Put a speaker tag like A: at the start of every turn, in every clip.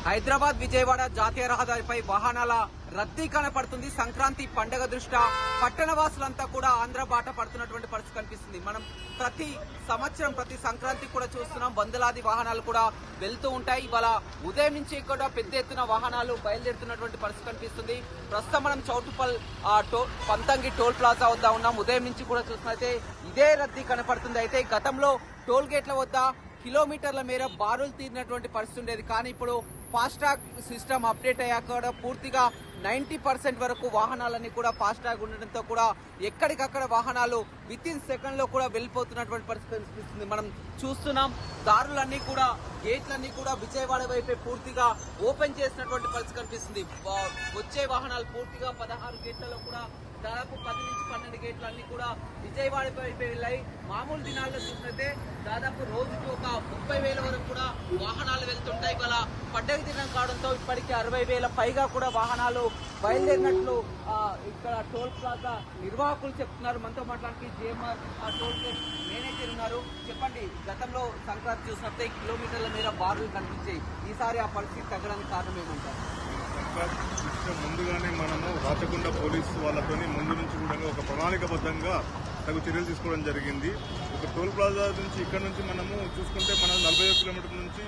A: హైదరాబాద్ విజయవాడ జాతీయ రహదారిపై వాహనాల రద్దీ కనపడుతుంది. సంక్రాంతి పండుగ దృష్ట్యా పట్టణవాసులంతా కూడా ఆంధ్ర బాట పడుతున్నటువంటి పరిస్థితి కనిపిస్తుంది. మనం ప్రతి సంవత్సరం ప్రతి సంక్రాంతి కూడా చూస్తున్నాం, వందలాది వాహనాలు కూడా వెళ్తూ ఉంటాయి. ఇవాళ ఉదయం నుంచి కూడా పెద్ద ఎత్తున వాహనాలు బయలుదేరుతున్నటువంటి పరిస్థితి కనిపిస్తుంది. ప్రస్తుతం మనం చౌటుపల్ పంతంగి టోల్ ప్లాజా వద్ద ఉన్నాం. ఉదయం నుంచి కూడా చూసినట్లయితే ఇదే రద్దీ కనపడుతుంది. అయితే గతంలో టోల్ గేట్ల వద్ద కిలోమీటర్ల మేర బారులు తీరినటువంటి పరిస్థితి ఉండేది. కానీ ఇప్పుడు ఫాస్టాగ్ సిస్టమ్ అప్డేట్ అయ్యాక కూడా పూర్తిగా 90% వరకు వాహనాలన్నీ కూడా ఫాస్టాగ్ ఉండడంతో కూడా ఎక్కడికక్కడ వాహనాలు విత్ ఇన్ సెకండ్ లో కూడా వెళ్ళిపోతున్నటువంటి పరిస్థితి కనిపిస్తుంది. మనం చూస్తున్నాం, దారులన్నీ కూడా గేట్లన్నీ కూడా విజయవాడ వైపే పూర్తిగా ఓపెన్ చేసినటువంటి పరిస్థితి కనిపిస్తుంది. వచ్చే వాహనాలు పూర్తిగా 16 గేట్లలో కూడా దాదాపు 10 నుంచి 12 గేట్లు అన్ని కూడా విజయవాడ వైపు వెళ్ళాయి. మామూలు దినాల్లో చూసినట్టే దాదాపు రోజుకి ఒక 30,000 వరకు కూడా వాహనాలు వెళ్తుంటాయి. ఇవాళ పండుగ దినం కావడంతో ఇప్పటికీ 60,000 పైగా కూడా వాహనాలు బయలుదేరినట్లు ఇక్కడ టోల్ ప్లాజా నిర్వాహకులు చెప్తున్నారు. మనతో మాట్లాడానికి జేఎంఆర్ టోల్ గేట్ మేనేజర్ ఉన్నారు. చెప్పండి, గతంలో సంక్రాంతి చూసినట్టే కిలోమీటర్ల మేర బారులు కనిపించాయి. ఈసారి ఆ పరిస్థితి తగ్గడానికి కారణం ఏమంటారు?
B: ముందుగానే మనము రాచకొండ పోలీసు వాళ్ళతో ముందు నుంచి కూడా ఒక ప్రణాళికబద్ధంగా తగు చర్యలు తీసుకోవడం జరిగింది. ఒక టోల్ ప్లాజా నుంచి ఇక్కడ నుంచి మనము చూసుకుంటే మనం 45 కిలోమీటర్ల నుంచి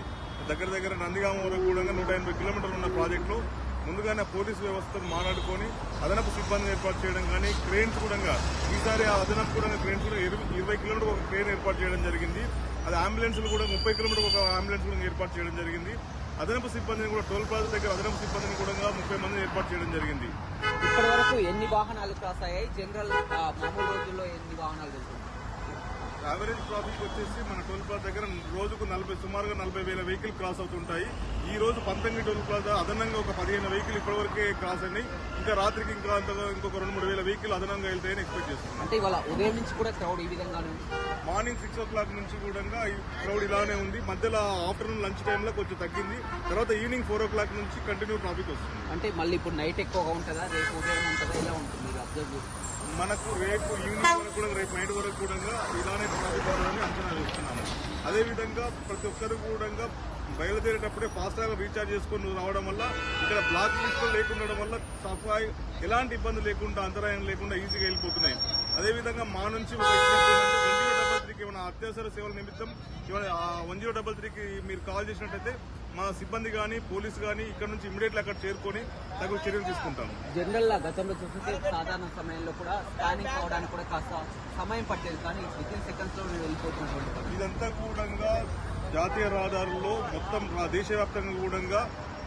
B: దగ్గర నందిగామ వరకు కూడా 180 కిలోమీటర్లు ఉన్న ప్రాజెక్టులో ముందుగానే పోలీసు వ్యవస్థను మాట్లాడుకొని అదనపు సిబ్బందిని ఏర్పాటు చేయడం కానీ క్రేన్స్ కూడా ఈసారి ఆ అదనపు కూడా క్రేన్స్ కూడా 20 కిలోమీటర్ ఒక క్రేన్ ఏర్పాటు చేయడం జరిగింది. అది అంబులెన్స్లు కూడా 30 కిలోమీటర్ ఒక అంబులెన్స్ కూడా ఏర్పాటు చేయడం జరిగింది. అదనపు సిబ్బందిని కూడా టోల్ ప్లాజా దగ్గర అదనపు సిబ్బందిని కూడా 30 మందిని ఏర్పాటు చేయడం జరిగింది.
A: ఇప్పటి వరకు ఎన్ని వాహనాలు క్రాస్ అయ్యాయి? జనరల్ మామూలు రోజుల్లో ఎన్ని వాహనాలు వెళ్తున్నాయి?
B: యావరేజ్ ట్రాఫిక్ వచ్చేసి మన టోల్ ప్లాజా దగ్గర రోజుకు సుమారుగా 40,000 వెహికల్ క్రాస్ అవుతుంటాయి. ఈ రోజు పంతంగి టోల్ ప్లాజా అదనంగా ఒక 15 వెహికల్ ఇప్పటివరకే క్రాస్ అయినాయి. ఇంకా రాత్రికి ఇంకొక 2-3 వేల వెహికల్ అదనంగా వెళ్తాయని ఎక్స్పెక్ట్ చేస్తున్నాం.
A: అంటే ఇవాళ ఉదయం నుంచి కూడా క్రౌడ్ ఈ విధంగా
B: మార్నింగ్ 6 o'clock నుంచి కూడా ఈ క్రౌడ్ ఇలానే ఉంది. మధ్యలో ఆఫ్టర్నూన్ లంచ్ టైంలో కొంచెం తగ్గింది. తర్వాత ఈవినింగ్ 4 o'clock నుంచి కంటిన్యూ ట్రాఫిక్ వస్తుంది.
A: అంటే మళ్ళీ ఇప్పుడు నైట్ ఎక్కువగా ఉంటుందా, రేపు ఉదయం ఉంటుందా, ఇలా ఉంటుంది మీరు అబ్జర్వ్ చేసి?
B: మనకు రేపు ఈవినింగ్ వరకు కూడా రేపు నైట్ వరకు కూడా ఇలానే ట్రాఫిక్ ఉంటుందని అంచనా వేస్తున్నాము. అదేవిధంగా ప్రతి ఒక్కరు కూడా బయలుదేరేటప్పుడే ఫాస్టాగ్ రీఛార్జ్ చేసుకుని రావడం వల్ల ఇక్కడ బ్లాక్ లిస్ట్ లేకుండడం వల్ల సఫాయి ఎలాంటి ఇబ్బంది లేకుండా అంతరాయం లేకుండా ఈజీగా వెళ్ళిపోతున్నాయి. అదేవిధంగా మా నుంచి 1033కి ఏమైనా అత్యవసర సేవల నిమిత్తం 1033కి మీరు కాల్ చేసినట్టయితే మా సిబ్బంది కానీ పోలీసు కానీ ఇక్కడ నుంచి ఇమీడియట్లీ అక్కడ చేరుకొని తగు చర్యలు తీసుకుంటాం.
A: జనరల్ గా గతంలో చూస్తుంటే సాధారణ సమయంలో కూడా స్కానింగ్ అవడానికి కూడా కాస్త సమయం పట్టేది, కానీ విత్ ఇన్ సెకండ్స్ లో వెళ్ళిపోతున్నటువంటి
B: ఇదంతా కూడా జాతీయ రహదారుల్లో మొత్తం దేశవ్యాప్తంగా కూడా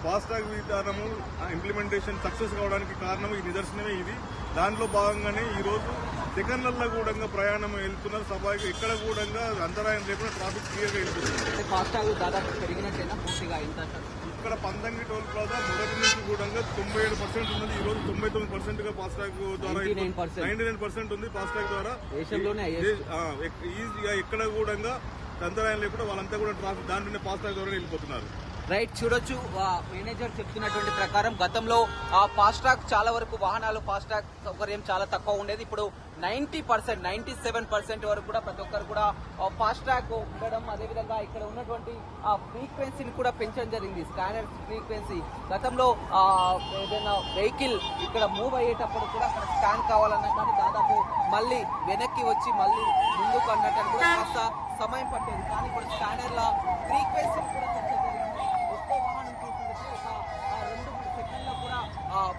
B: ఫాస్టాగ్ విధానము ఇంప్లిమెంటేషన్ సక్సెస్ కావడానికి కారణం ఈ నిదర్శనమే ఇది. దాంట్లో భాగంగానే ఈ రోజు సెకండ్లలో కూడా ప్రయాణం వెళ్తున్నారు. సభకి ఎక్కడ కూడా అంతరాయం లేకుండా ట్రాఫిక్ క్లియర్ గా వెళ్తుంది.
A: ఫాస్టాగ్ దాదాపు పెరిగినట్టేనా పూర్తిగా?
B: ఇక్కడ పంతంగి టోల్ ప్లాజా మొదటి నుంచి కూడా 97% ఉన్నది. ఈ రోజు 99% గా ఫాస్టాగ్ ద్వారా 99% ఉంది. ఫాస్టాగ్ ద్వారా
A: దేశంలోనే
B: ఈజీగా ఎక్కడ కూడా అంతరాయం లేకుండా వాళ్ళంతా కూడా ట్రాఫిక్ దాంట్లోనే ఫాస్టాగ్ ద్వారా వెళ్ళిపోతున్నారు.
A: రైట్, చూడొచ్చు మేనేజర్ చెప్తున్నటువంటి ప్రకారం గతంలో ఫాస్టాగ్ చాలా వరకు వాహనాలు ఫాస్టాగ్ సౌకర్యం చాలా తక్కువ ఉండేది. ఇప్పుడు 90%, 97% వరకు కూడా ప్రతి ఒక్కరు కూడా ఫాస్టాగ్ ఉండడం, అదేవిధంగా ఇక్కడ ఉన్నటువంటి ఫ్రీక్వెన్సీని కూడా పెంచడం జరిగింది. స్కానర్ ఫ్రీక్వెన్సీ గతంలో ఏదైనా వెహికల్ ఇక్కడ మూవ్ అయ్యేటప్పుడు కూడా అక్కడ స్కాన్ కావాలన్నా కానీ దాదాపు మళ్ళీ వెనక్కి వచ్చి మళ్ళీ ముందుకు అన్నట్టు కూడా కాస్త సమయం పట్టేది. కానీ ఇప్పుడు స్కానర్ల ఫ్రీక్వెన్సీ కూడా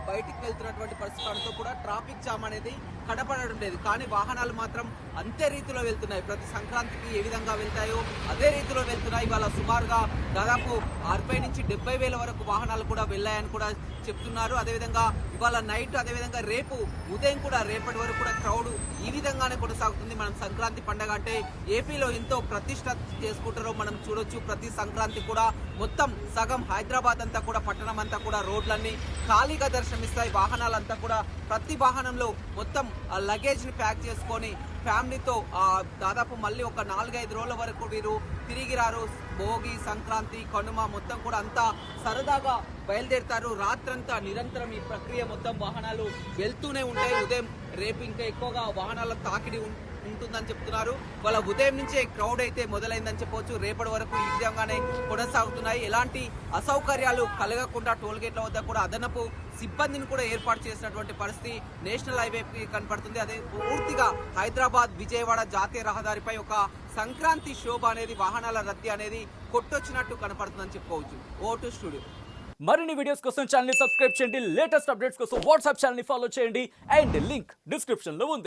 A: బయటికి వెళ్తున్నటువంటి పరిస్థితులతో కూడా ట్రాఫిక్ జామ్ అనేది కనపడడం లేదు. కానీ వాహనాలు మాత్రం అంతే రీతిలో వెళ్తున్నాయి. ప్రతి సంక్రాంతికి ఏ విధంగా వెళ్తాయో అదే రీతిలో వెళ్తున్నాయి. ఇవాళ సుమారుగా దాదాపు 60 నుంచి 70,000 వరకు వాహనాలు కూడా వెళ్ళాయని కూడా చెప్తున్నారు. అదేవిధంగా ఇవాళ నైట్, అదేవిధంగా రేపు ఉదయం కూడా రేపటి వరకు కూడా క్రౌడ్ ఈ విధంగానే కొనసాగుతుంది. మనం సంక్రాంతి పండుగ అంటే ఏపీలో ఎంతో ప్రతిష్ట చేసుకుంటారో మనం చూడొచ్చు. ప్రతి సంక్రాంతి కూడా మొత్తం సగం హైదరాబాద్ అంతా కూడా పట్టణం అంతా కూడా రోడ్లన్నీ ఖాళీగా దర్శనమిస్తాయి. వాహనాలంతా కూడా ప్రతి వాహనంలో మొత్తం లగేజ్ ని ప్యాక్ చేసుకొని ఫ్యామిలీతో దాదాపు మళ్ళీ ఒక 4-5 రోజుల వరకు వీరు తిరిగి రారు. భోగి, సంక్రాంతి, కనుమ మొత్తం కూడా అంతా సరదాగా బయలుదేరుతారు. రాత్రంతా నిరంతరం ఈ ప్రక్రియ మొత్తం వాహనాలు వెళ్తూనే ఉంటాయి. ఉదయం రేపు ఇంకా ఎక్కువగా వాహనాల తాకిడి ఉంటుందని చెప్తున్నారు. వాళ్ళ ఉదయం నుంచే క్రౌడ్ అయితే మొదలైందని చెప్పవచ్చు. రేపటి వరకు ఈ విధంగానే కొనసాగుతున్నాయి. ఎలాంటి అసౌకర్యాలు కలగకుండా టోల్ గేట్ల వద్ద కూడా అదనపు సిబ్బందిని కూడా ఏర్పాటు చేసినటువంటి పరిస్థితి నేషనల్ హైవేకి కనపడుతుంది. అదే పూర్తిగా హైదరాబాద్ విజయవాడ జాతీయ రహదారిపై ఒక సంక్రాంతి శోభ అనేది, వాహనాల రద్దీ అనేది కొట్టొచ్చినట్టు కనపడుతుందని చెప్పుకోవచ్చు. Vote studio.
C: మరిన్ని వీడియోస్ కోసం ఛానల్ ని సబ్స్క్రైబ్ చేయండి. లేటెస్ట్ అప్డేట్స్ కోసం వాట్సాప్ ఛానల్ ని ఫాలో చేయండి. అండ్ లింక్ డిస్క్రిప్షన్ లో ఉంది.